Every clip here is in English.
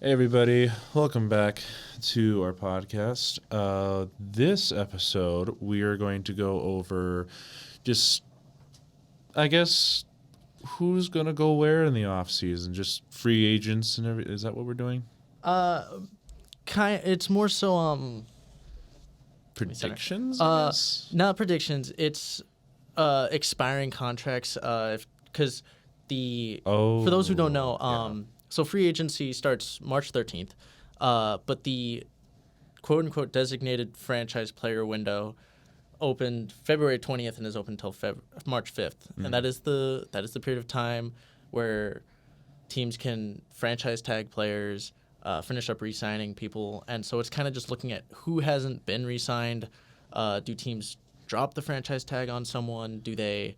Hey everybody, welcome back to our podcast. This episode, we are going to go over just, I guess, who's going to go where in the off season, just free agents and everything. Is that what we're doing? It's more so Predictions, I guess? not predictions. It's expiring contracts. Because for those who don't know, so free agency starts March 13th, but the quote unquote designated franchise player window opened February 20th and is open until March 5th, and that is the period of time where teams can franchise tag players. Finish up re-signing people, and so it's kind of just looking at who hasn't been re-signed. Do teams drop the franchise tag on someone? Do they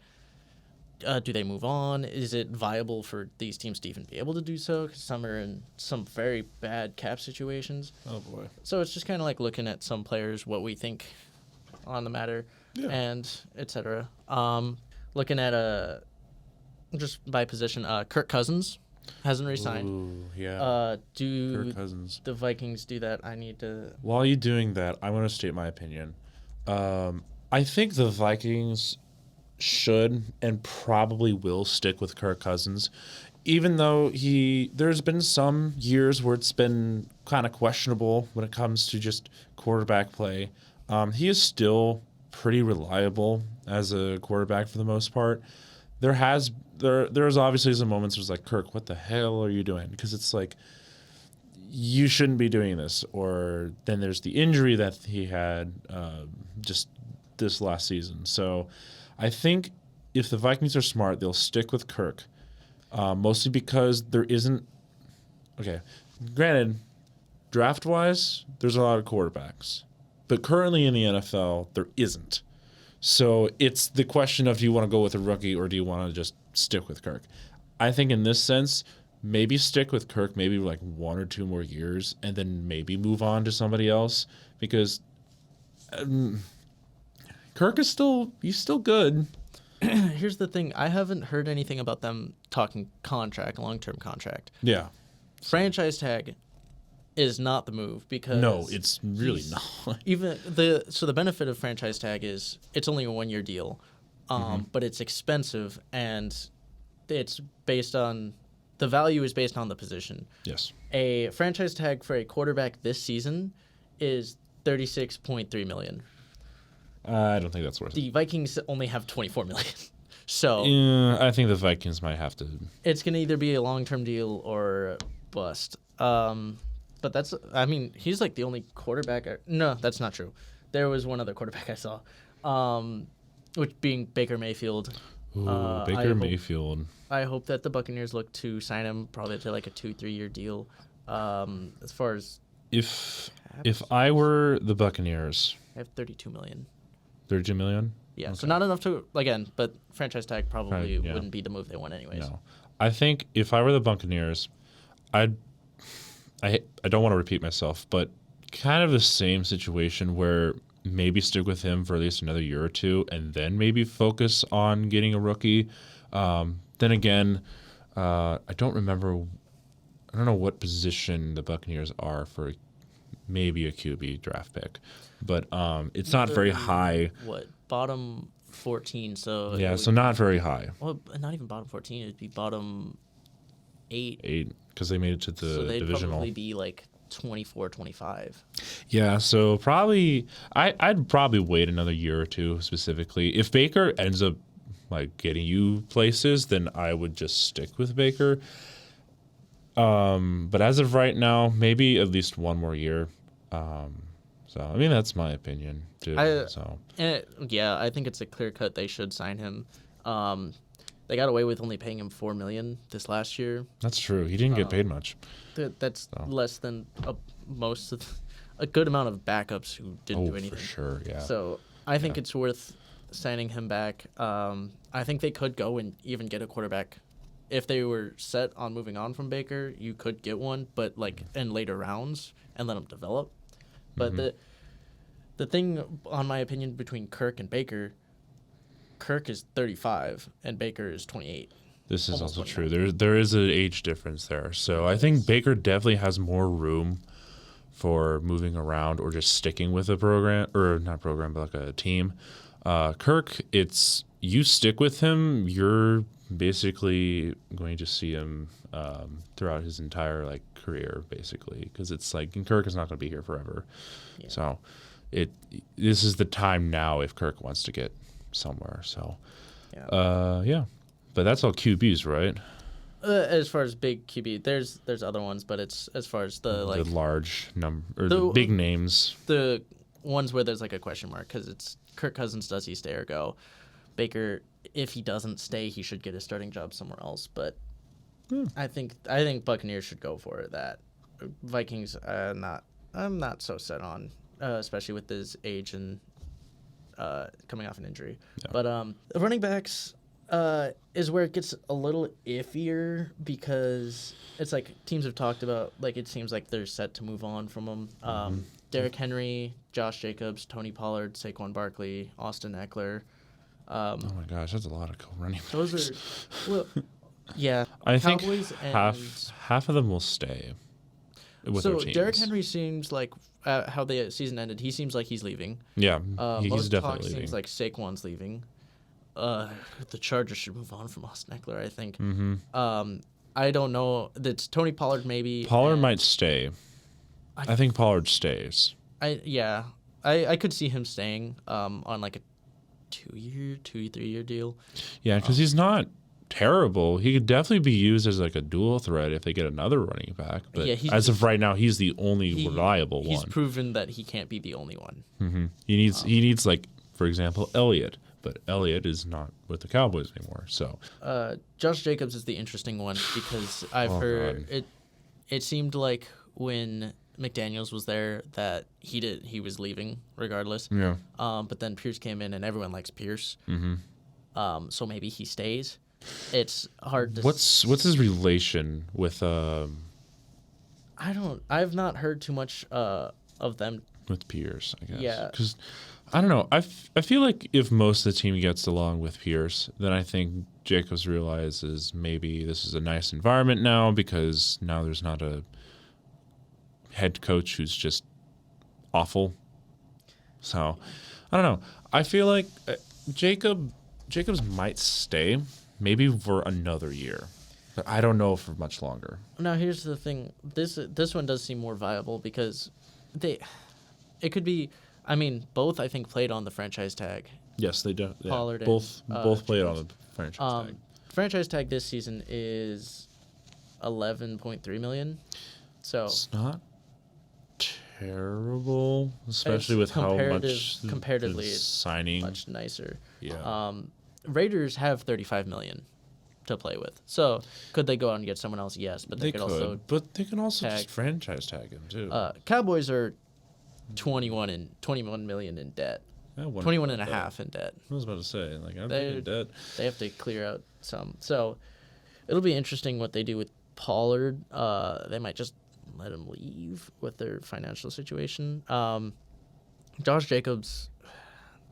move on? Is it viable for these teams to even be able to do so? Because some are in some very bad cap situations. Oh boy! So it's just kind of like looking at some players, what we think on the matter, and etc. Looking at just by position, Kirk Cousins hasn't re-signed. Ooh, yeah. Do Kirk Cousins. the Vikings do that? I need to... While you're doing that, I want to state my opinion. I think the Vikings should and probably will stick with Kirk Cousins, even though there's been some years where it's been kind of questionable when it comes to just quarterback play. He is still pretty reliable as a quarterback for the most part. There's obviously some moments where it's like, Kirk, what the hell are you doing? Because it's like, you shouldn't be doing this. Or then there's the injury that he had just this last season. So I think if the Vikings are smart, they'll stick with Kirk, mostly because there isn't – okay, granted, draft-wise, there's a lot of quarterbacks. But currently in the NFL, there isn't. So it's the question of, do you want to go with a rookie or do you want to just stick with Kirk? I think in this sense, maybe stick with Kirk maybe like 1 or 2 more years and then maybe move on to somebody else, because Kirk is still good. Here's the thing. I haven't heard anything about them talking long-term contract. Yeah. Franchise tag is not the move, because no, it's really not. So the benefit of franchise tag is it's only a 1-year deal, but it's expensive, and it's based on the value is based on the position. Yes. A franchise tag for a quarterback this season is $36.3 million. I don't think that's worth it. The Vikings only have $24 million. So I think the Vikings might have to. It's going to either be a long-term deal or bust. But he's like the only quarterback. No, that's not true. There was one other quarterback I saw, which being Baker Mayfield. Ooh, Baker Mayfield. I hope that the Buccaneers look to sign him probably to like a 2-3 year deal. As far as if I were the Buccaneers, I have $32 million. 32 million? Yeah, Okay. so not enough to but franchise tag probably wouldn't be the move they want anyways. No, I think if I were the Buccaneers, I don't want to repeat myself, but kind of the same situation where maybe stick with him for at least another year or two and then maybe focus on getting a rookie. Then again, I don't know what position the Buccaneers are for maybe a QB draft pick, but it's not very high. What, bottom 14? So yeah, so not very high. Well, not even bottom 14. It'd be bottom 8. 8, because they made it to the so they'd divisional. Probably be like 24, 25. Yeah, so probably I'd probably wait another year or two specifically. If Baker ends up like getting you places, then I would just stick with Baker. But as of right now, maybe at least 1 more year. So I mean, that's my opinion too. I think it's a clear cut. They should sign him. They got away with only paying him $4 million this last year. That's true. He didn't get paid much. That's less than a good amount of backups who didn't do anything. For sure, yeah. So I think it's worth signing him back. I think they could go and even get a quarterback. If they were set on moving on from Baker, you could get one, but like in later rounds and let him develop. But the thing, on my opinion, between Kirk and Baker, Kirk is 35 and Baker is 28. This is almost also 29. true. There is an age difference there. So I think Baker definitely has more room for moving around or just sticking with a program, or not program, but like a team. Kirk, it's you stick with him, you're basically going to see him throughout his entire like career, basically, because it's like Kirk is not going to be here forever. Yeah. So this is the time now if Kirk wants to get somewhere. So yeah, but that's all QBs, right? As far as big QB, there's other ones, but it's as far as the like large number or the big names, the ones where there's like a question mark, because it's Kirk Cousins, does he stay or go? Baker, if he doesn't stay, he should get a starting job somewhere else. But I think Buccaneers should go for that. Vikings, I'm not so set on, especially with his age and coming off an injury. Yeah. But running backs is where it gets a little iffier, because it's like teams have talked about, like, it seems like they're set to move on from him. Derrick Henry, Josh Jacobs, Tony Pollard, Saquon Barkley, Austin Eckler. Oh my gosh, that's a lot of running backs. Those are, well, yeah. I Cowboys think half of them will stay with their teams. So Derrick Henry seems like, how the season ended, he seems like he's leaving. Yeah, he's most definitely talk leaving. Seems like Saquon's leaving. The Chargers should move on from Austin Eckler, I think. I don't know. That's Tony Pollard, maybe. Pollard might stay. I think Pollard stays. I could see him staying on like a 3-year deal. Yeah, because he's not terrible. He could definitely be used as like a dual threat if they get another running back. But as of right now, he's the only reliable one. He's proven that he can't be the only one. He needs like, for example, Elliott. But Elliott is not with the Cowboys anymore. So Josh Jacobs is the interesting one, because I've heard it seemed like when McDaniels was there that he was leaving regardless. Yeah. But then Pierce came in, and everyone likes Pierce. So maybe he stays. It's hard to. What's his relation with? I've not heard too much of them with Pierce, I guess. Yeah. Because I don't know. I feel like if most of the team gets along with Pierce, then I think Jacobs realizes maybe this is a nice environment now, because now there's not a head coach who's just awful. So I don't know. I feel like Jacobs might stay maybe for another year, but I don't know for much longer. Now here's the thing. This one does seem more viable, because it could be. I mean, both I think played on the franchise tag. Yes, they do. Yeah. Pollard both played Jacobs. on the franchise tag. Franchise tag this season is $11.3 million. So it's not terrible, especially with how much comparatively it's signing. Much nicer. Yeah. Raiders have $35 million to play with. So could they go out and get someone else? Yes, but they could also. But they can also just franchise tag him too. Cowboys are 21 million in debt. 21 and a half in debt. I was about to say, like, I'm in debt. They have to clear out some. So it'll be interesting what they do with Pollard. They might just let him leave with their financial situation. Josh Jacobs,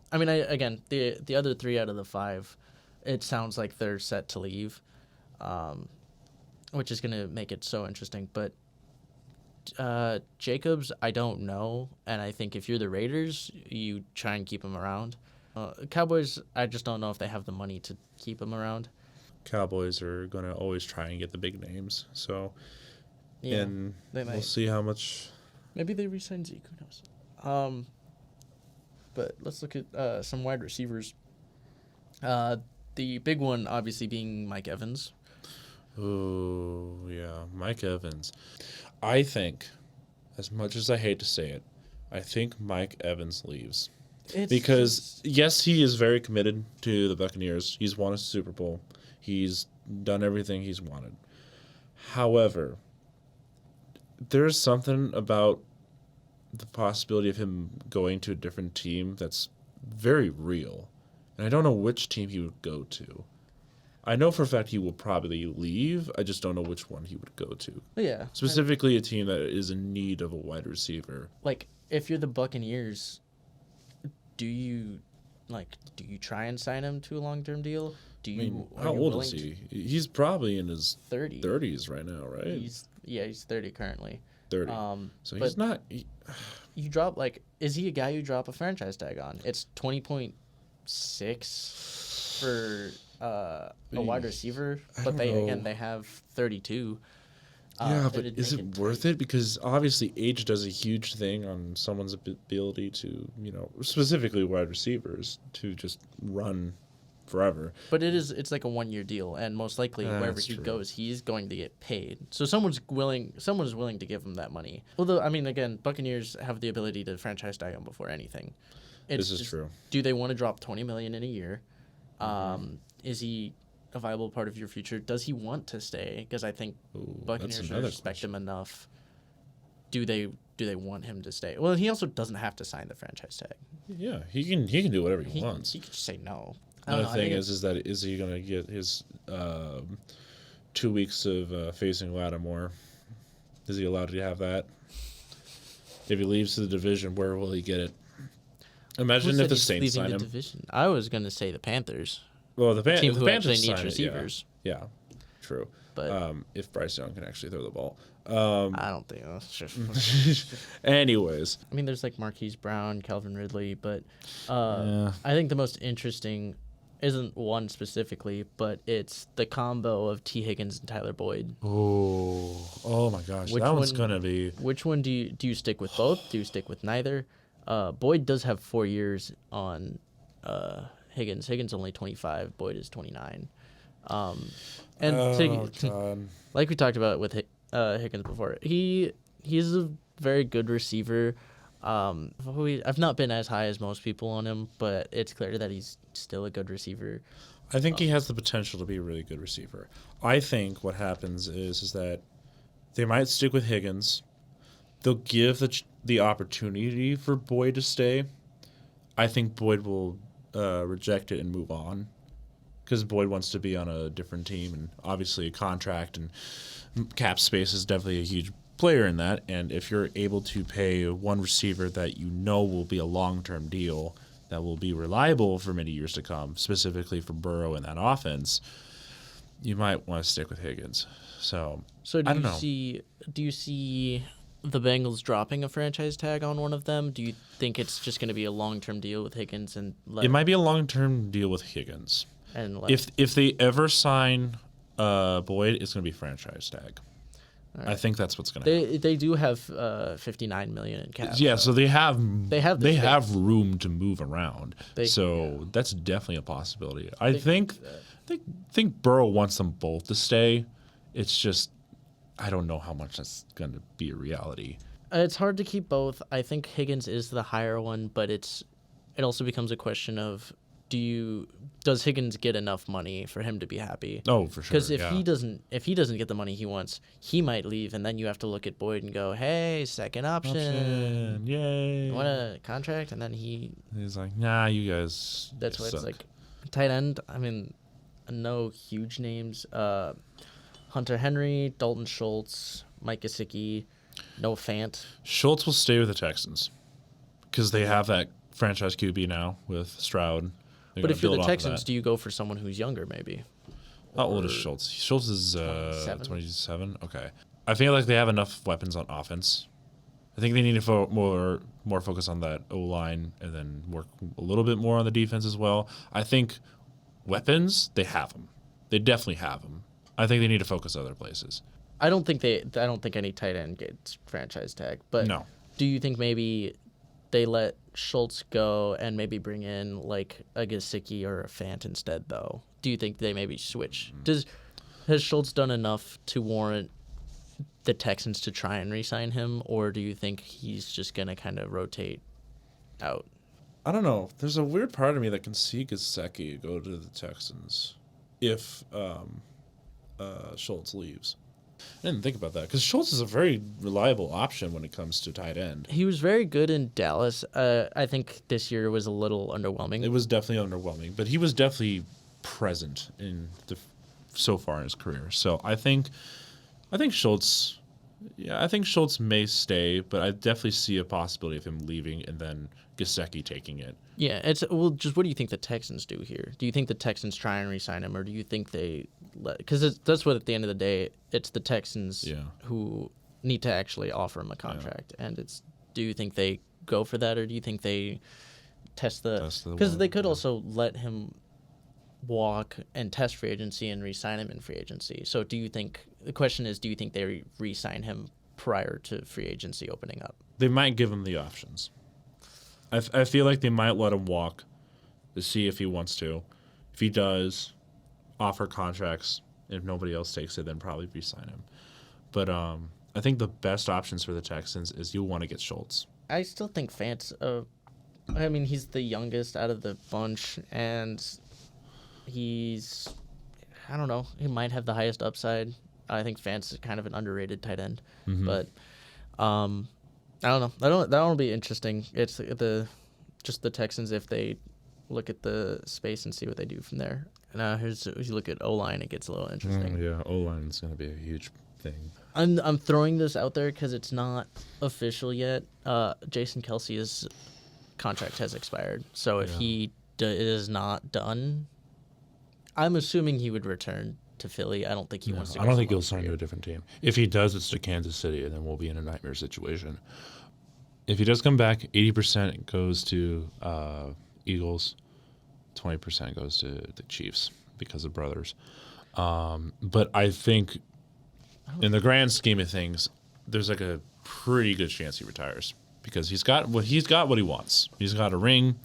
I mean, again, the other 3 out of the 5, it sounds like they're set to leave, which is going to make it so interesting. But Jacobs, I don't know, and I think if you're the Raiders, you try and keep him around. Cowboys, I just don't know if they have the money to keep him around. Cowboys are going to always try and get the big names, so and we'll see how much. Maybe they re-sign Zeke, who knows? But let's look at some wide receivers. The big one, obviously, being Mike Evans. Oh, yeah, Mike Evans. I think, as much as I hate to say it, I think Mike Evans leaves. Because, yes, he is very committed to the Buccaneers. He's won a Super Bowl. He's done everything he's wanted. However, there's something about the possibility of him going to a different team that's very real. And I don't know which team he would go to. I know for a fact he will probably leave. I just don't know which one he would go to. Yeah. Specifically a team that is in need of a wide receiver. Like, if you're the Buccaneers, do you do you try and sign him to a long-term deal? I mean, how old is he? He's probably in his 30s right now, right? He's 30 currently. 30. So he's not. You drop is he a guy you drop a franchise tag on? It's 20.6 for a wide receiver, but they have 32. Yeah, but is it worth it? Because obviously age does a huge thing on someone's ability to, specifically wide receivers, to just run forever. But it's like a 1-year deal, and most likely wherever he goes, he's going to get paid. So someone's willing to give him that money. Although, I mean, again, Buccaneers have the ability to franchise tag him before anything. This is true. Do they want to drop $20 million in a year? Is he a viable part of your future? Does he want to stay? Because I think Buccaneers respect him enough. Do they want him to stay? Well, he also doesn't have to sign the franchise tag. Yeah, he can do whatever he wants. He could just say no. Another thing is he going to get his 2 weeks of facing Lattimore? Is he allowed to have that? If he leaves to the division, where will he get it? Imagine if the Saints sign him. Division? I was going to say the Panthers. Well, the team who Panthers actually needs receivers. Yeah, true. But if Bryce Young can actually throw the ball. I don't think that's Anyways. I mean, there's Marquise Brown, Calvin Ridley, but I think the most interesting isn't one specifically, but it's the combo of T. Higgins and Tyler Boyd. Oh my gosh, that one's gonna be. Which one do you stick with both? Do you stick with neither? Boyd does have 4 years on Higgins. Higgins only 25. Boyd is 29. Like we talked about with Higgins before, he's a very good receiver. I've not been as high as most people on him, but it's clear that he's still a good receiver. I think he has the potential to be a really good receiver. I think what happens is that they might stick with Higgins. They'll give the opportunity for Boyd to stay. I think Boyd will reject it and move on, because Boyd wants to be on a different team, and obviously a contract and cap space is definitely a huge player in that. And if you're able to pay one receiver that will be a long-term deal that will be reliable for many years to come, specifically for Burrow and that offense, you might want to stick with Higgins. So do you see the Bengals dropping a franchise tag on one of them? Do you think it's just going to be a long-term deal with Higgins it might be a long-term deal with Higgins. And if they ever sign Boyd, it's going to be franchise tag. Right. I think that's what's going to happen. They do have $59 million in cap. Yeah, so they have room to move around. That's definitely a possibility. I think Burrow wants them both to stay. It's just I don't know how much that's going to be a reality. It's hard to keep both. I think Higgins is the higher one, but it also becomes a question of does Higgins get enough money for him to be happy? Oh, for sure. Because if he doesn't get the money he wants, he might leave, and then you have to look at Boyd and go, "Hey, second option, yay! Want a contract?" And then he's like, "Nah, you guys." That's why it's like tight end. I mean, no huge names. Hunter Henry, Dalton Schultz, Mike Gesicki, no Fant. Schultz will stay with the Texans because they have that franchise QB now with Stroud. But if you're the Texans, do you go for someone who's younger, maybe? How old is Schultz? Schultz is 27. Okay. I feel like they have enough weapons on offense. I think they need to more focus on that O-line and then work a little bit more on the defense as well. I think weapons, they have them. They definitely have them. I think they need to focus other places. I don't think any tight end gets franchise tag. But no. Do you think maybe they let Schultz go and maybe bring in like a Gesicki or a Fant instead, though? Do you think they maybe switch? Has Schultz done enough to warrant the Texans to try and re-sign him, or do you think he's just going to kind of rotate out? I don't know. There's a weird part of me that can see Gesicki go to the Texans if Schultz leaves. I didn't think about that because Schultz is a very reliable option when it comes to tight end. He was very good in Dallas. I think this year was a little underwhelming. It was definitely underwhelming, but he was definitely present so far in his career. So I think Schultz Yeah, I think Schultz may stay, but I definitely see a possibility of him leaving and then Gesicki taking it. Yeah, just what do you think the Texans do here? Do you think the Texans try and re-sign him, or do you think they let? Because that's what at the end of the day, it's the Texans who need to actually offer him a contract, and do you think they go for that, or do you think they test because they could also let him walk and test free agency and re-sign him in free agency. So do you think they re-sign him prior to free agency opening up? They might give him the options. I feel like they might let him walk to see if he wants to. If he does, offer contracts. If nobody else takes it, then probably re-sign him. But I think the best options for the Texans is you want to get Schultz. I still think Fant's I mean, he's the youngest out of the bunch, and I don't know, he might have the highest upside. I think Fant's kind of an underrated tight end, but I don't know. That'll be interesting. It's just the Texans if they look at the space and see what they do from there. And if you look at O-line, it gets a little interesting. Yeah, O-line is going to be a huge thing. I'm throwing this out there because it's not official yet. Jason Kelsey's contract has expired, so if he is not done, I'm assuming he would return to Philly. I don't think he wants to. I don't think he'll sign to a different team. If he does, it's to Kansas City, and then we'll be in a nightmare situation. If he does come back, 80% goes to Eagles, 20% goes to the Chiefs because of brothers. But I think, in the grand scheme of things, there's like a pretty good chance he retires because he's got what he wants. He's got a ring.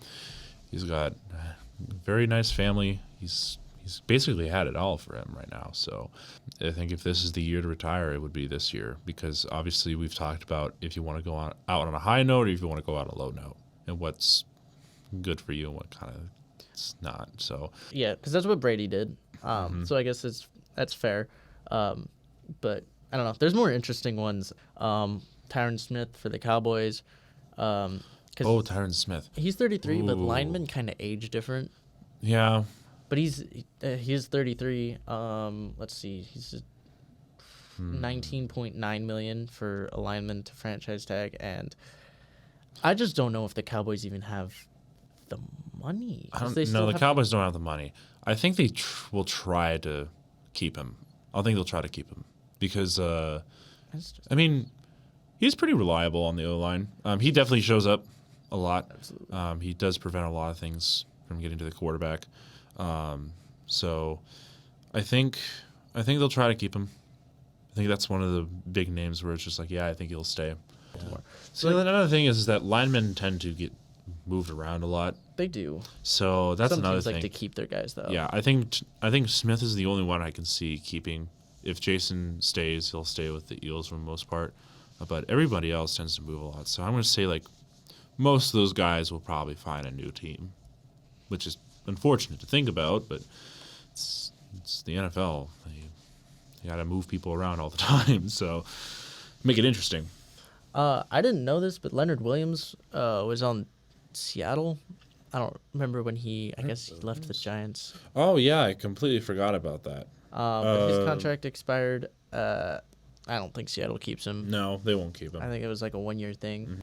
He's got a very nice family. He's basically had it all for him right now. So I think if this is the year to retire, it would be this year because obviously we've talked about if you want to go out on a high note or if you want to go out on a low note and what's good for you and what kind of it's not. So yeah, because that's what Brady did. So I guess that's fair. But I don't know. There's more interesting ones. Tyron Smith for the Cowboys. Tyron Smith. He's 33, but linemen kind of age different. Yeah. But he's 33. Let's see. He's $19.9 million for a lineman to franchise tag, and I just don't know if the Cowboys even have the money. The Cowboys don't have the money. I think they will try to keep him. I think they'll try to keep him because, I mean, he's pretty reliable on the O-line. He definitely shows up a lot. Absolutely. He does prevent a lot of things from getting to the quarterback. So I think they'll try to keep him. I think that's one of the big names where it's just like, yeah, I think he'll stay. Yeah. So another thing is that linemen tend to get moved around a lot. They do. So that's Some another teams thing. like to keep their guys though. Yeah, I think Smith is the only one I can see keeping. If Jason stays, he'll stay with the Eagles for the most part. But everybody else tends to move a lot. So I'm going to say like most of those guys will probably find a new team, which is unfortunate to think about, but it's the NFL. You got to move people around all the time, so make it interesting. I didn't know this, but Leonard Williams was on Seattle. I don't remember when I guess he left the Giants. Oh yeah, I completely forgot about that. But his contract expired. I don't think Seattle keeps him. No, they won't keep him. I think it was like a 1-year thing. Mm-hmm.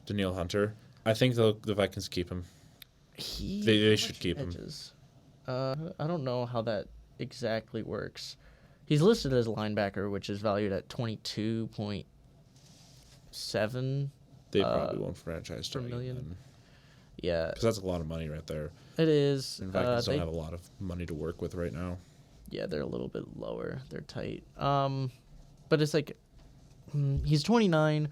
Danielle Hunter. I think the Vikings keep him. They should keep him. I don't know how that exactly works. He's listed as a linebacker, which is valued at 22.7. They probably won't franchise tag million. Yeah, because that's a lot of money right there. It is. And Vikings don't have a lot of money to work with right now. Yeah, they're a little bit lower. They're tight. But it's like he's 29.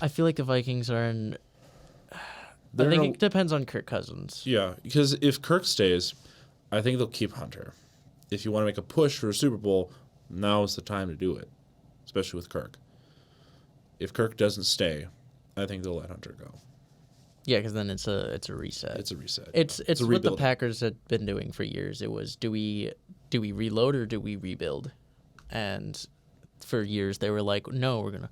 I feel like the Vikings are in. I think it depends on Kirk Cousins. Yeah, because if Kirk stays, I think they'll keep Hunter. If you want to make a push for a Super Bowl, now is the time to do it, especially with Kirk. If Kirk doesn't stay, I think they'll let Hunter go. Yeah, because then it's a reset. It's a reset. It's what the Packers had been doing for years. It was do we reload or do we rebuild? And for years they were like, no, we're gonna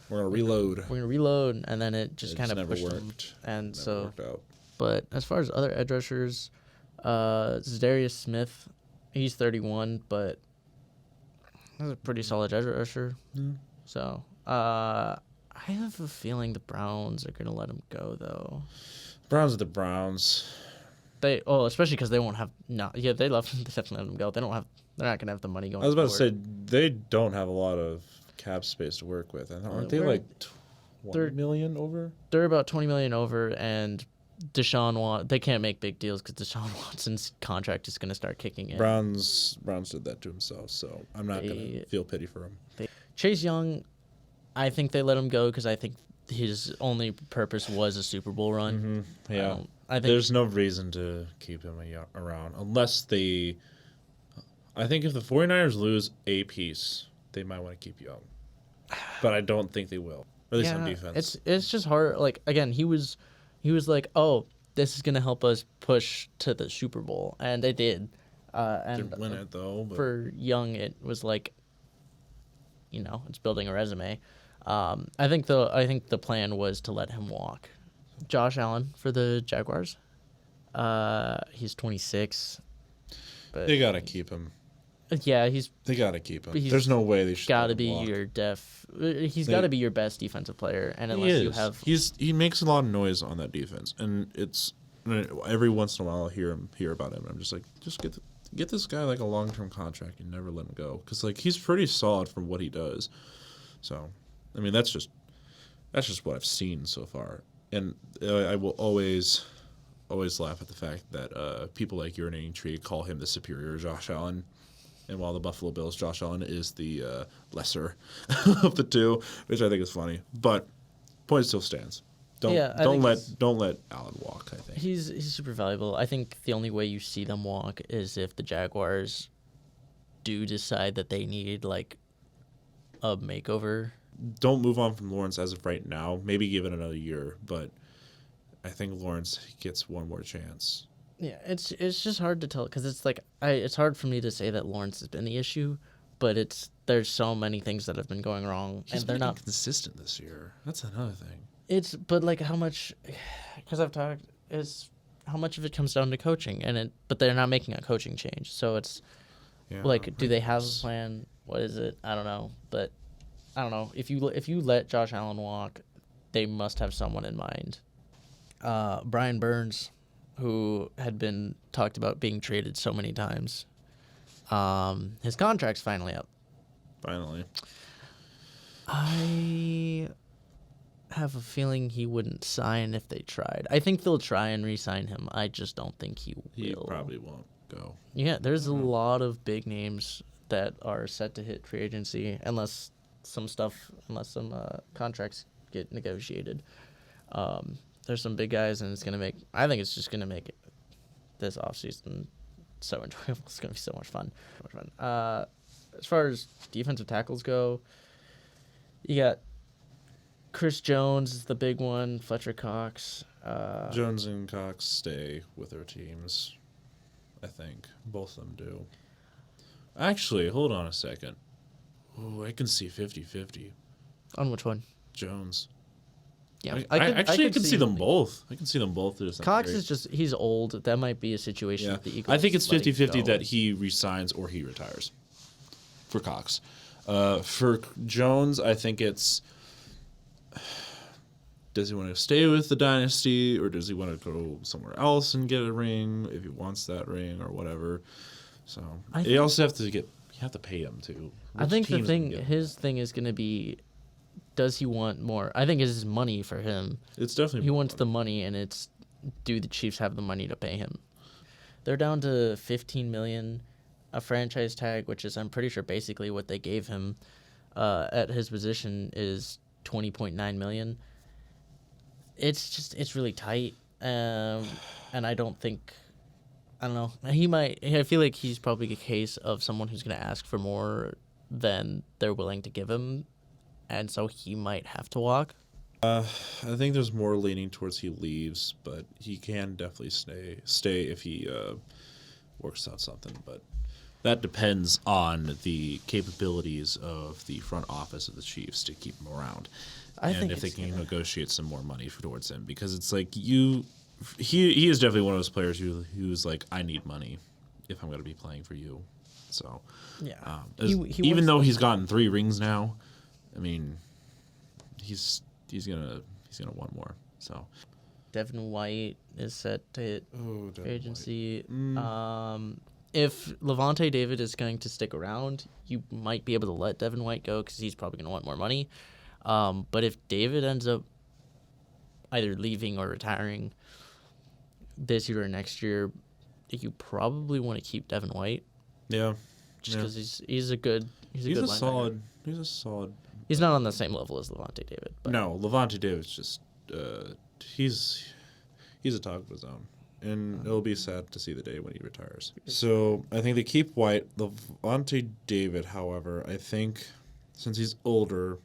reload. We're gonna reload, and then it just kind of never pushed worked. Them. And never so, worked out. But as far as other edge rushers, Zadarius Smith, he's 31, but he's a pretty solid edge rusher. So, I have a feeling the Browns are going to let him go, though. Browns are the Browns. Especially because they won't have they definitely let him go. They're not gonna have the money going. I was about forward. to say they don't have a lot of cap space to work with. Aren't they like 20 million over? They're about 20 million over, and they can't make big deals because Deshaun Watson's contract is gonna start kicking in. Browns did that to himself, so I'm not gonna feel pity for him. Chase Young, I think they let him go because I think his only purpose was a Super Bowl run. Mm-hmm. Yeah. I think there's no reason to keep him around unless they. I think if the 49ers lose a piece, they might want to keep Young, but I don't think they will. At least on defense. It's just hard. Like again, he was like, oh, this is gonna help us push to the Super Bowl, and they did. And they win it though. But... For Young, it was like, it's building a resume. I think the plan was to let him walk. Josh Allen for the Jaguars. He's 26. But they gotta keep him. Yeah, they gotta keep him. There's no way they should. Gotta be your He's got to be your best defensive player, and unless you have, he makes a lot of noise on that defense, and it's every once in a while I hear about him. And I'm just like, just get this guy like a long-term contract and never let him go, because like he's pretty solid for what he does. So, I mean that's just what I've seen so far. And I will always laugh at the fact that people like Urinating Tree call him the superior Josh Allen. And while the Buffalo Bills, Josh Allen is the lesser of the two, which I think is funny. But point still stands. Don't let Allen walk, I think. He's super valuable. I think the only way you see them walk is if the Jaguars do decide that they need like a makeover. Don't move on from Lawrence as of right now. Maybe give it another year, but I think Lawrence gets one more chance. Yeah, it's just hard to tell because it's like it's hard for me to say that Lawrence has been the issue, but there's so many things that have been going wrong, and they're not consistent this year. That's another thing. But like how much, because I've talked is how much of it comes down to coaching, but they're not making a coaching change, so it's like do they have a plan? What is it? I don't know, but. I don't know. If you let Josh Allen walk, they must have someone in mind. Brian Burns, who had been talked about being traded so many times, his contract's finally up. Finally. I have a feeling he wouldn't sign if they tried. I think they'll try and re-sign him. I just don't think he will. He probably won't go. Yeah, there's a lot of big names that are set to hit free agency unless some contracts get negotiated. There's some big guys, and I think it's just gonna make this offseason so enjoyable. It's gonna be so much fun. As far as defensive tackles go, you got Chris Jones is the big one. Fletcher Cox. Jones and Cox stay with their teams. I think both of them do. Actually, hold on a second. Oh, I can see 50-50. On which one? Jones. Yeah, I can see them both. I can see them both. Cox is he's old. That might be a situation with the Eagles. I think it's 50-50 that he resigns or he retires. For Cox. For Jones, I think it's... Does he want to stay with the dynasty, or does he want to go somewhere else and get a ring if he wants that ring or whatever? So you also have to pay him too. I think his thing is going to be, does he want more? I think it's money for him. It's definitely he wants the money, and it's do the Chiefs have the money to pay him? They're down to $15 million, a franchise tag, which is I'm pretty sure basically what they gave him at his position is $20.9 million. It's really tight, and I don't know. I feel like he's probably a case of someone who's going to ask for more than they're willing to give him, and so he might have to walk. I think there's more leaning towards he leaves, but he can definitely stay if he works out something. But that depends on the capabilities of the front office of the Chiefs to keep him around, and if they can negotiate some more money towards him, because it's like he is definitely one of those players who's like, I need money if I'm going to be playing for you. So yeah, even though he's gotten 3 rings now, I mean, he's gonna want more. So Devin White is set to hit Devin agency. If Levante David is going to stick around, you might be able to let Devin White go because he's probably going to want more money. But if David ends up either leaving or retiring this year or next year, you probably want to keep Devin White. Yeah, just because he's a good solid. He's a solid. He's not on the same level as Levante David. But. No, Levante David's just he's a talk of his own. And it'll be sad to see the day when he retires. So I think they keep White. Levante David, however, I think since he's older,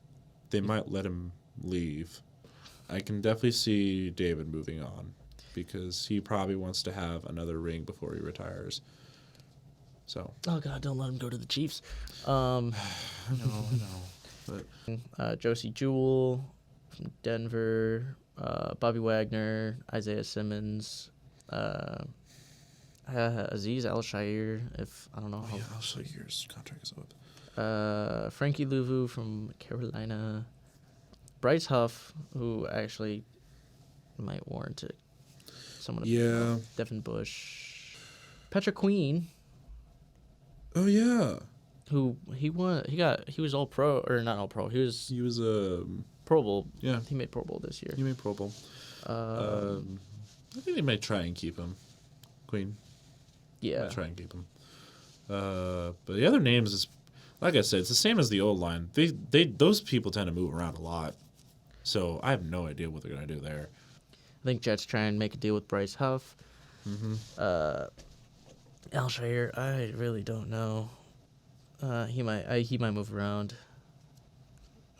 they might let him leave. I can definitely see David moving on because he probably wants to have another ring before he retires. So. Oh God! Don't let him go to the Chiefs. I know. But Josie Jewell from Denver, Bobby Wagner, Isaiah Simmons. Aziz Al-Shaair, I don't know how. Yeah, Al-Shaair's contract is up. Frankie Louvu from Carolina. Bryce Huff, who actually might warrant it. Someone. Yeah. Devin Bush. Petra Queen. Oh yeah. Who he was all pro or not all pro. He was Pro Bowl. Yeah. He made Pro Bowl this year. He made Pro Bowl. I think they might try and keep him. Queen. Yeah. Might try and keep him. But the other names is, like I said, it's the same as the old line. Those people tend to move around a lot. So I have no idea what they're gonna do there. I think Jets try and make a deal with Bryce Huff. Mm-hmm. Al-Shaair, I really don't know. He might move around.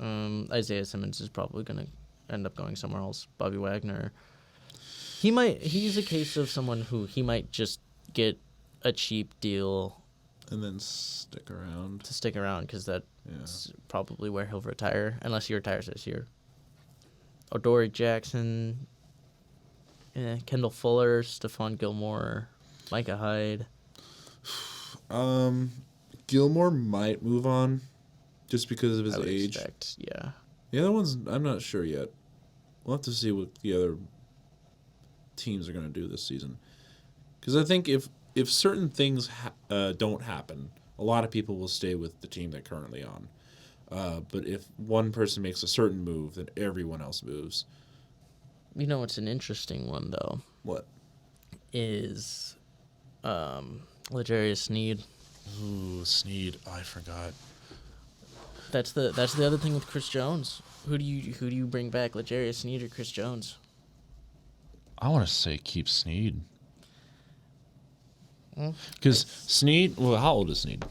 Isaiah Simmons is probably gonna end up going somewhere else. Bobby Wagner. He's a case of someone who he might just get a cheap deal and then stick around. To stick around because that's probably where he'll retire unless he retires this year. Odori Jackson, Kendall Fuller, Stephon Gilmore, Micah Hyde. Gilmore might move on just because of his age. Yeah. The other ones, I'm not sure yet. We'll have to see what the other teams are going to do this season. Because I think if certain things don't happen, a lot of people will stay with the team they're currently on. But if one person makes a certain move, then everyone else moves. You know what's an interesting one, though? What? Is L'Jarius Sneed. Ooh, Sneed. Oh, I forgot. That's the other thing with Chris Jones. Who do you bring back, L'Jarius Sneed or Chris Jones? I want to say keep Sneed. Because Sneed, well, how old is Sneed?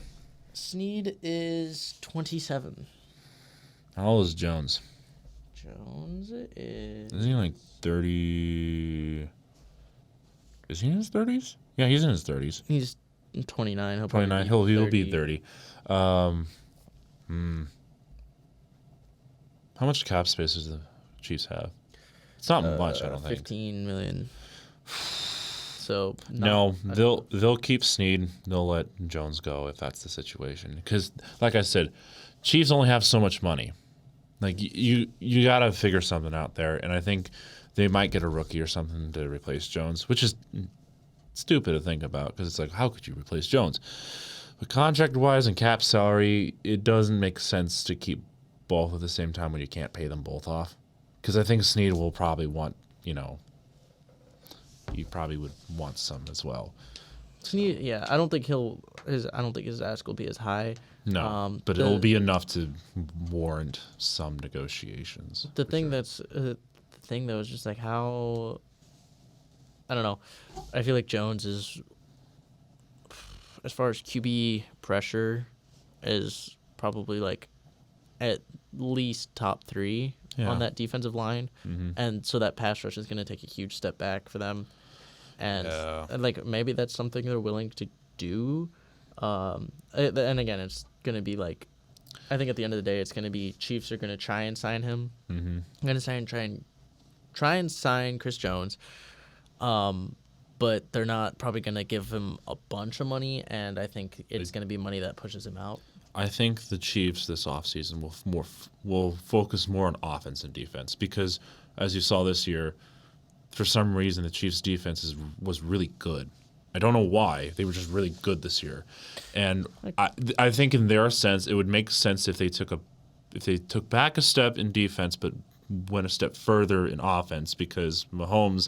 Sneed is 27. How old is Jones? Jones is... Isn't he like 30? Is he in his 30s? Yeah, he's in his 30s. He's 29. 29. He'll be 30. How much cap space does the Chiefs have? It's not much, I don't think. 15 million. So they'll keep Sneed. They'll let Jones go if that's the situation. Because, like I said, Chiefs only have so much money. Like you got to figure something out there, and I think they might get a rookie or something to replace Jones, which is stupid to think about because it's like, how could you replace Jones? But contract-wise and cap salary, it doesn't make sense to keep both at the same time when you can't pay them both off. Because I think Sneed will probably want, he probably would want some as well. Sneed, yeah, I don't think his ask will be as high. No, but it'll be enough to warrant some negotiations. The thing though is just like how, I don't know. I feel like Jones is, as far as QB pressure, is probably like at least top 3 on that defensive line, and so that pass rush is going to take a huge step back for them, and like maybe that's something they're willing to do. And again, it's going to be like, I think at the end of the day, it's going to be Chiefs are going to try and sign him. I'm going to try and sign Chris Jones, but they're not probably going to give him a bunch of money, and I think it's going to be money that pushes him out. I think the Chiefs this offseason will focus more on offense and defense because, as you saw this year, for some reason the Chiefs' defense was really good. I don't know why. They were just really good this year, and I think in their sense it would make sense if they took back a step in defense but went a step further in offense because Mahomes,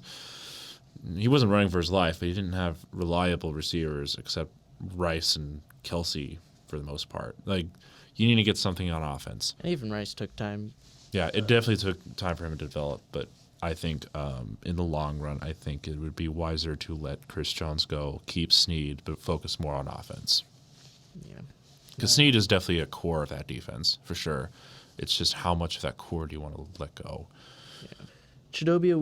he wasn't running for his life, but he didn't have reliable receivers except Rice and Kelsey for the most part. Like, you need to get something on offense. And even Rice took time. Yeah, it definitely took time for him to develop, but I think in the long run, I think it would be wiser to let Chris Jones go, keep Snead, but focus more on offense. Yeah. Because Snead is definitely a core of that defense, for sure. It's just how much of that core do you want to let go? Yeah. Chidobe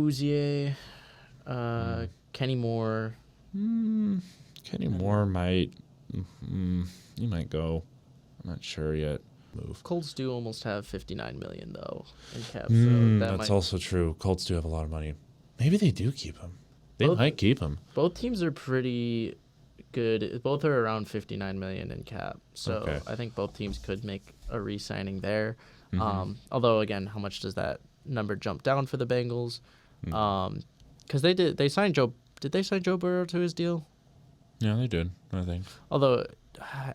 Awuzie, Kenny Moore. Kenny Moore might... he might go. I'm not sure yet. Move. Colts do almost have $59 million, though, in cap. So that's also true. Colts do have a lot of money. Maybe they do keep him. They might keep him. Both teams are pretty good. Both are around $59 million in cap. So I think both teams could make a re-signing there. Although, again, how much does that number jump down for the Bengals? Because they signed Joe. Did they sign Joe Burrow to his deal? Yeah, they did, I think. Although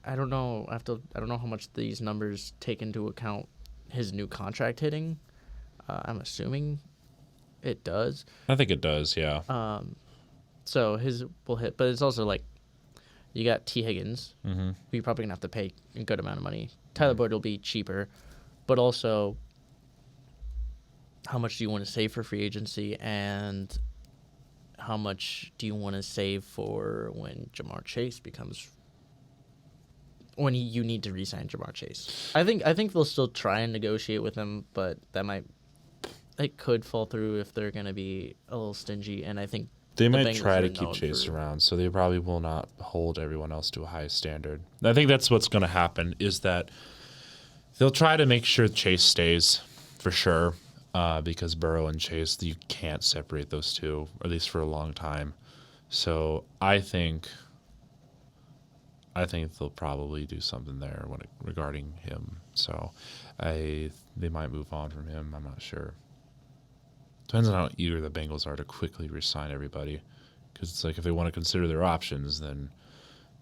I don't know. I don't know how much these numbers take into account his new contract hitting. I'm assuming it does. I think it does. Yeah. So his will hit, but it's also like you got T. Higgins, who you're probably gonna have to pay a good amount of money. Tyler Boyd will be cheaper, but also how much do you want to save for free agency, and how much do you want to save for when Jamar Chase becomes when you need to re-sign Jamar Chase? I think they'll still try and negotiate with him, but it could fall through if they're going to be a little stingy. And I think they might try to keep Chase around, so they probably will not hold everyone else to a high standard. I think that's what's going to happen is that they'll try to make sure Chase stays for sure. Because Burrow and Chase, you can't separate those two, at least for a long time. So I think they'll probably do something there regarding him. So they might move on from him. I'm not sure. Depends on how eager the Bengals are to quickly re-sign everybody. Because it's like if they want to consider their options, then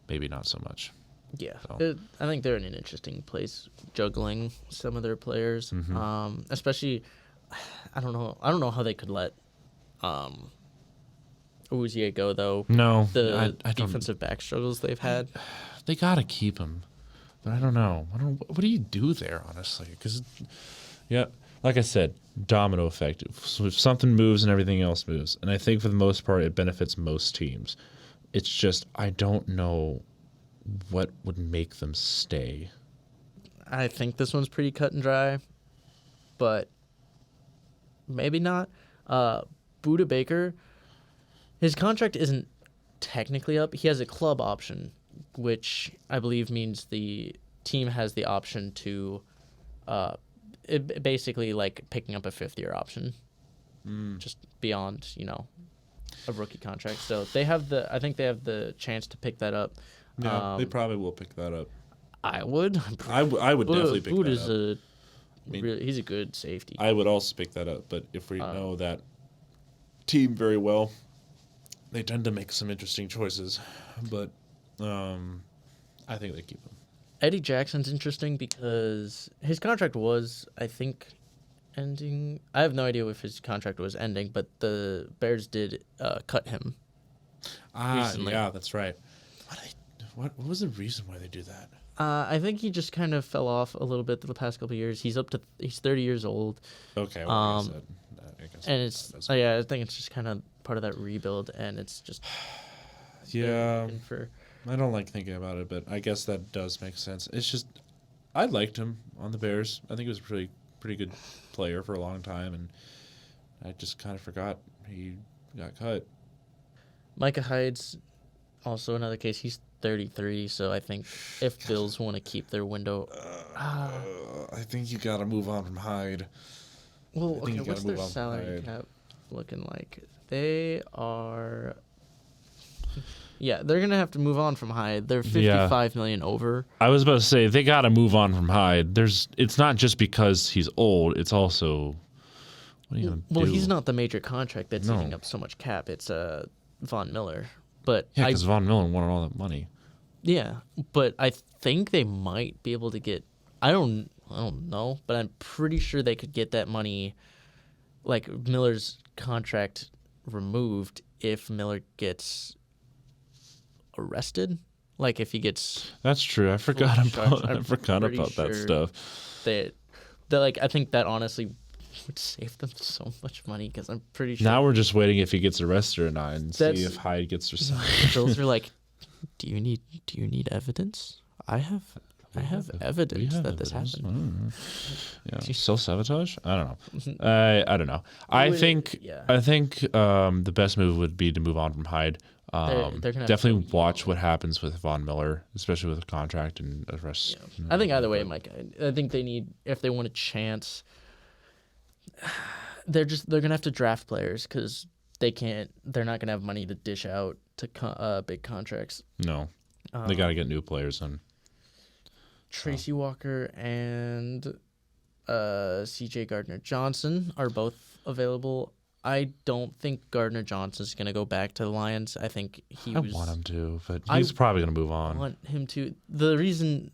maybe not so much. Yeah, so. I think they're in an interesting place juggling some of their players, especially. I don't know how they could let Awuzie go though. No, the defensive back struggles they've had. They gotta keep him, but I don't know. What do you do there, honestly? Because, like I said, domino effect. If something moves and everything else moves, and I think for the most part it benefits most teams. It's just I don't know what would make them stay. I think this one's pretty cut and dry, but. Maybe not. Budda Baker, his contract isn't technically up. He has a club option, which I believe means the team has the option to basically like picking up a fifth-year option, just beyond, a rookie contract. So I think they have the chance to pick that up. Yeah, they probably will pick that up. I would. I would definitely pick that up. He's a good safety. I would also pick that up, but if we know that team very well, they tend to make some interesting choices. But I think they keep him. Eddie Jackson's interesting because his contract was, I think, ending. I have no idea if his contract was ending, but the Bears did cut him. Recently. Yeah, that's right. What was the reason why they do that? I think he just kind of fell off a little bit the past couple of years. He's 30 years old. Okay. Well, I guess and it's I think it's just kind of part of that rebuild, and it's just I don't like thinking about it, but I guess that does make sense. It's just I liked him on the Bears. I think he was a pretty good player for a long time, and I just kind of forgot he got cut. Micah Hyde's also another case. He's 33, so I think if Bills want to keep their window... I think you got to move on from Hyde. Well, okay, what's their salary cap looking like? They are... Yeah, they're gonna have to move on from Hyde. They're 55 million over. I was about to say they got to move on from Hyde. It's not just because he's old. It's also what are you gonna Well, do? he's not the major contract that's eating up so much cap. It's Von Miller. But Yeah, because Von Miller wanted all that money. Yeah, but I think they might be able to get. I don't know, but I'm pretty sure they could get that money, like Miller's contract, removed if Miller gets arrested. Like if he gets. That's true. I forgot about that stuff. That like I think that honestly would save them so much money because I'm pretty sure. Now we're just waiting if he gets arrested or not and see if Hyde gets resigned. Those are like, do you need evidence? I have evidence that this happened. Yeah, self-sabotage? I don't know. I don't know. I think the best move would be to move on from Hyde. They're gonna definitely watch what happens with Von Miller, especially with the contract and arrest. Yeah. I think either way, Mike. I think they need, if they want a chance, they're gonna have to draft players because they're not gonna have money to dish out to big contracts. No, they got to get new players in. Tracy Walker and C.J. Gardner-Johnson are both available. I don't think Gardner-Johnson's going to go back to the Lions. I think I want him to, but he's probably going to move on. I want him to. The reason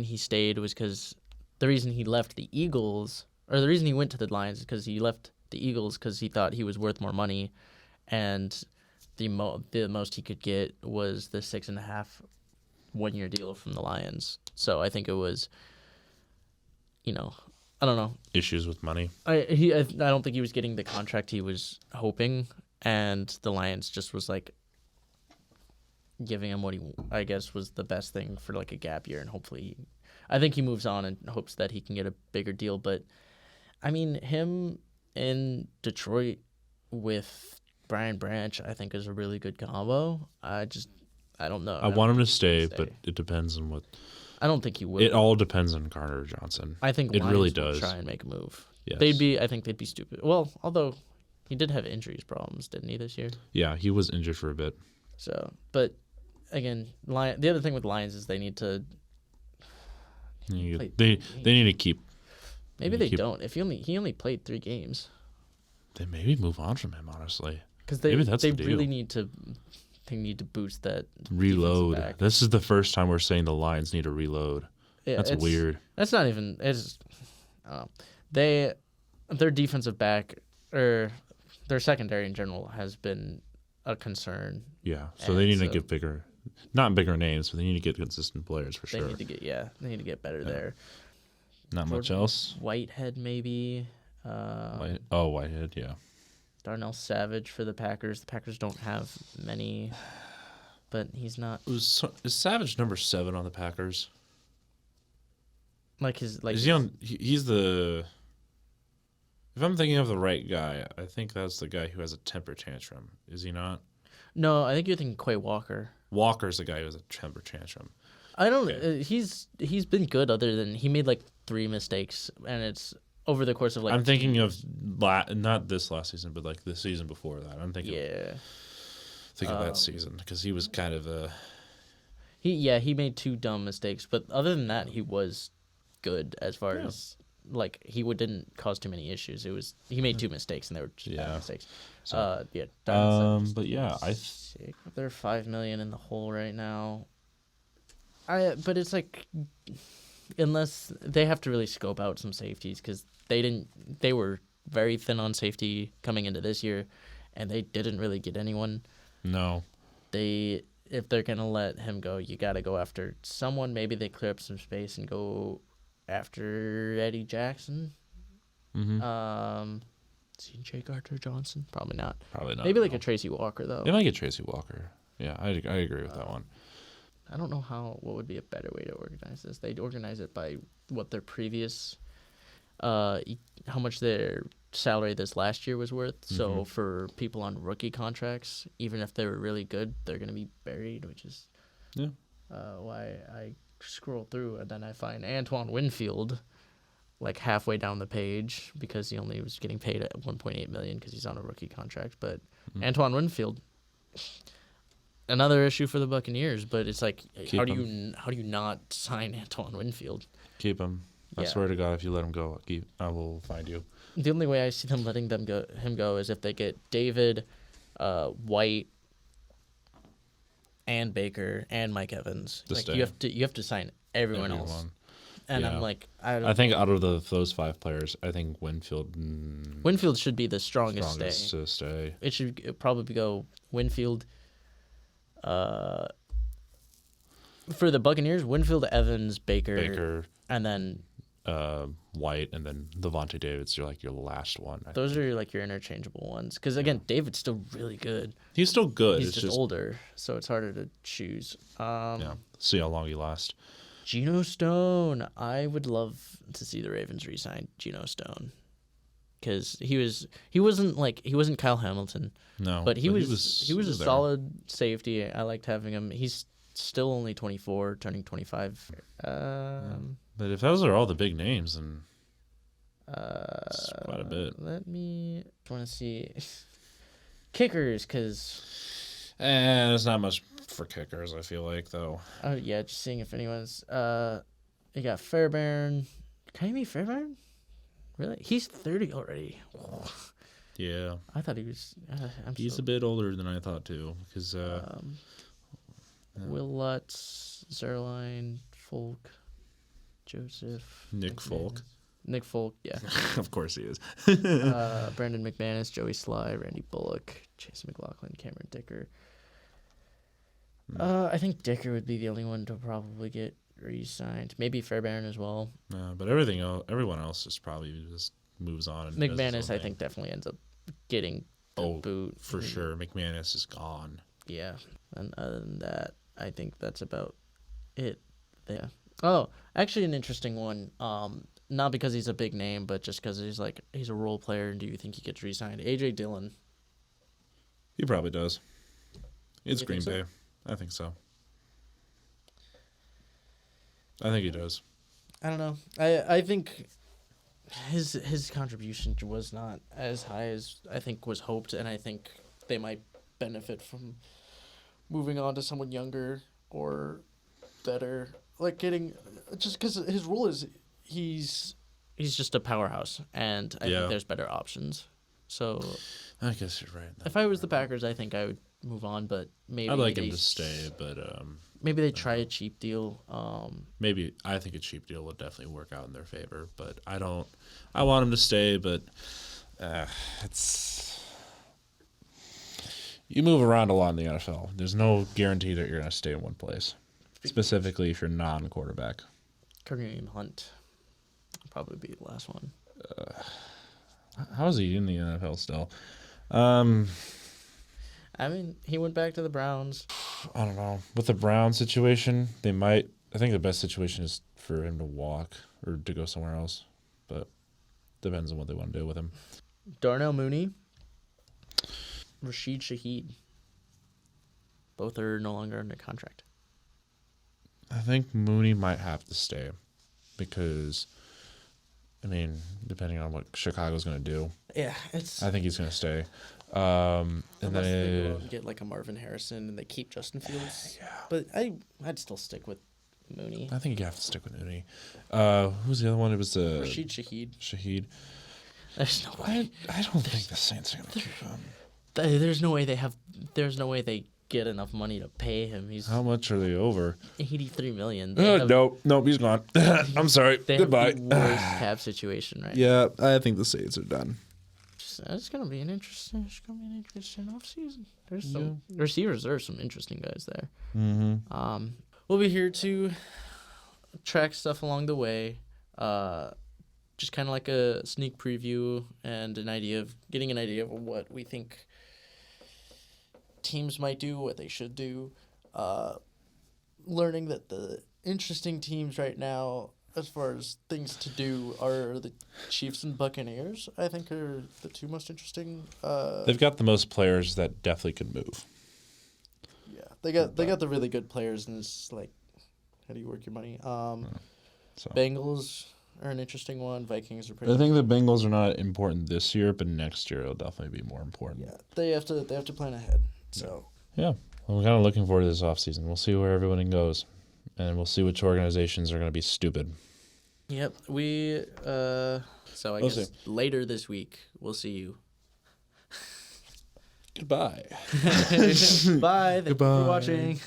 he stayed was because the reason he left the Eagles, or the reason he went to the Lions is because he left the Eagles because he thought he was worth more money, and the most he could get was the 6.5 one-year deal from the Lions. So I think it was, I don't know. Issues with money. I don't think he was getting the contract he was hoping, and the Lions just was like giving him what he, I guess, was the best thing for like a gap year, and hopefully, I think he moves on and hopes that he can get a bigger deal. But I mean, him in Detroit with Brian Branch, I think is a really good combo. I don't know. I want him to stay, but it depends on what. I don't think he will. It all depends on Gardner-Johnson. I think it Lions really will does. try and make a move. Yes. I think they'd be stupid. Well, although he did have injuries problems, didn't he, this year? Yeah, he was injured for a bit. So, but again, the other thing with Lions is they need to. They need to keep. Maybe they don't. If he only played 3 games. They maybe move on from him, honestly. Because they really need to. They need to boost that reload. Back. This is the first time we're saying the Lions need to reload. Yeah, that's weird. That's not even. It's. Their defensive back or their secondary in general has been a concern. Yeah, so they need to get not bigger names, but they need to get consistent players for sure. They need to get better there. Not much else. Whitehead maybe. Whitehead, yeah. Darnell Savage for the Packers. The Packers don't have many, but he's not. Is Savage number 7 on the Packers? Is he on? He's the. If I'm thinking of the right guy, I think that's the guy who has a temper tantrum. Is he not? No, I think you're thinking Quay Walker. Walker's the guy who has a temper tantrum. I don't. Okay. He's been good. Other than he made like 3 mistakes, and it's. Over the course of like, I'm thinking of not this last season, but like the season before that. I'm thinking. Yeah. Think of that season because he was kind of a. He made 2 dumb mistakes, but other than that, he was good as far as like he didn't cause too many issues. He made 2 mistakes and they were just bad mistakes. So, but yeah, they're $5 million in the hole right now. But it's like. Unless they have to really scope out some safeties because they were very thin on safety coming into this year, and they didn't really get anyone. No. If they're gonna let him go, you got to go after someone. Maybe they clear up some space and go after Eddie Jackson. Mm-hmm. C.J. Gardner-Johnson, probably not. Maybe like a Tracy Walker though. They might get Tracy Walker. Yeah, I agree with that one. I don't know what would be a better way to organize this. They'd organize it by what their previous, how much their salary this last year was worth. Mm-hmm. So for people on rookie contracts, even if they were really good, they're going to be buried, which is why I scroll through and then I find Antoine Winfield like halfway down the page because he only was getting paid at $1.8 million because he's on a rookie contract. But Antoine Winfield... another issue for the Buccaneers, but it's like, Keep how do you not sign Antoine Winfield? Keep him. I Yeah. swear to God, if you let him go, I will find you. The only way I see them letting him go is if they get David, White, and Baker and Mike Evans. To Like stay. you have to sign everyone else. And Yeah. I'm like, I think out of those 5 players, I think Winfield should be the strongest stay. to stay. It should probably go Winfield. For the Buccaneers, Winfield, Evans, Baker, and then White, and then Devontae David's your last one. those are like your interchangeable ones. Because again, David's still really good. He's still good. He's it's just older, so it's harder to choose. Yeah. See how long he lasts. Geno Stone. I would love to see the Ravens re-sign Geno Stone. Because he wasn't Kyle Hamilton. No, But he was a there. solid safety. I liked having him. He's still only 24, turning 25. But if those are all the big names, then it's quite a bit. Let me want to see kickers, because There's not much for kickers, I feel like, though. yeah, just seeing if anyone's. You got Fairbairn. Can you meet Fairbairn? Really? He's 30 already. Yeah. I thought he was. He's a bit older than I thought, too. Because Will Lutz, Zerline, Folk, Joseph. Nick Folk. Nick Folk, yeah. Of course he is. Brandon McManus, Joey Sly, Randy Bullock, Chase McLaughlin, Cameron Dicker. I think Dicker would be the only one to probably get re-signed. Maybe Fairbairn as well. But everyone else just probably just moves on. And does his McManus, own I thing. think, definitely ends up getting the boot. For sure. McManus is gone. Yeah. And other than that, I think that's about it. Yeah. Oh, actually an interesting one. Not because he's a big name, but just because he's a role player. And do you think he gets re-signed? A.J. Dillon. He probably does. It's You Green think so? Bay. I think so. I think he does. I don't know. I think his contribution was not as high as I think was hoped, and I think they might benefit from moving on to someone younger or better. Like getting just because his role is he's just a powerhouse, and I think there's better options. So I guess you're right. if I was the Packers, I think I would move on, but maybe I'd like him to stay, but maybe they try a cheap deal. maybe I think a cheap deal would definitely work out in their favor, but I don't. I want him to stay, but it's you move around a lot in the NFL. There's no guarantee that you're going to stay in one place, specifically if you're non-quarterback. Kareem Hunt will probably be the last one. How is he in the NFL still? I mean, he went back to the Browns. I don't know. With the Brown situation, they might. I think the best situation is for him to walk or to go somewhere else, but depends on what they want to do with him. Darnell Mooney, Rashid Shaheed. Both are no longer under contract. I think Mooney might have to stay because, I mean, depending on what Chicago's going to do, Yeah, it's. I think he's going to stay. And Unless they go out then and get like a Marvin Harrison and they keep Justin Fields. Yeah. But I'd still stick with Mooney. I think you have to stick with Mooney. Who's the other one? It was Rashid Shaheed. Shaheed. There's no way. I don't think the Saints are going to keep him. There's no way they have. There's no way they get enough money to pay him. He's How much are they over? $83 million. They have- Nope, he's gone. I'm sorry. They Goodbye. have the worst cap situation right now. Yeah, I think the Saints are done. It's gonna be an interesting offseason. There's some receivers. There are some interesting guys there. Mm-hmm. We'll be here to track stuff along the way. Just kind of like a sneak preview and getting an idea of what we think teams might do, what they should do. Learning that the interesting teams right now, as far as things to do, are the Chiefs and Buccaneers. I think are the two most interesting. They've got the most players that definitely could move. Yeah, they got the really good players, and it's like, how do you work your money? So. Bengals are an interesting one. Vikings are pretty. I think the Bengals are not important this year, but next year it'll definitely be more important. Yeah, they have to plan ahead. So Yeah. Well, I'm kind of looking forward to this offseason. We'll see where everyone goes, and we'll see which organizations are going to be stupid. Yep. So I guess later this week, we'll see you. Goodbye. Bye. Thank you for watching.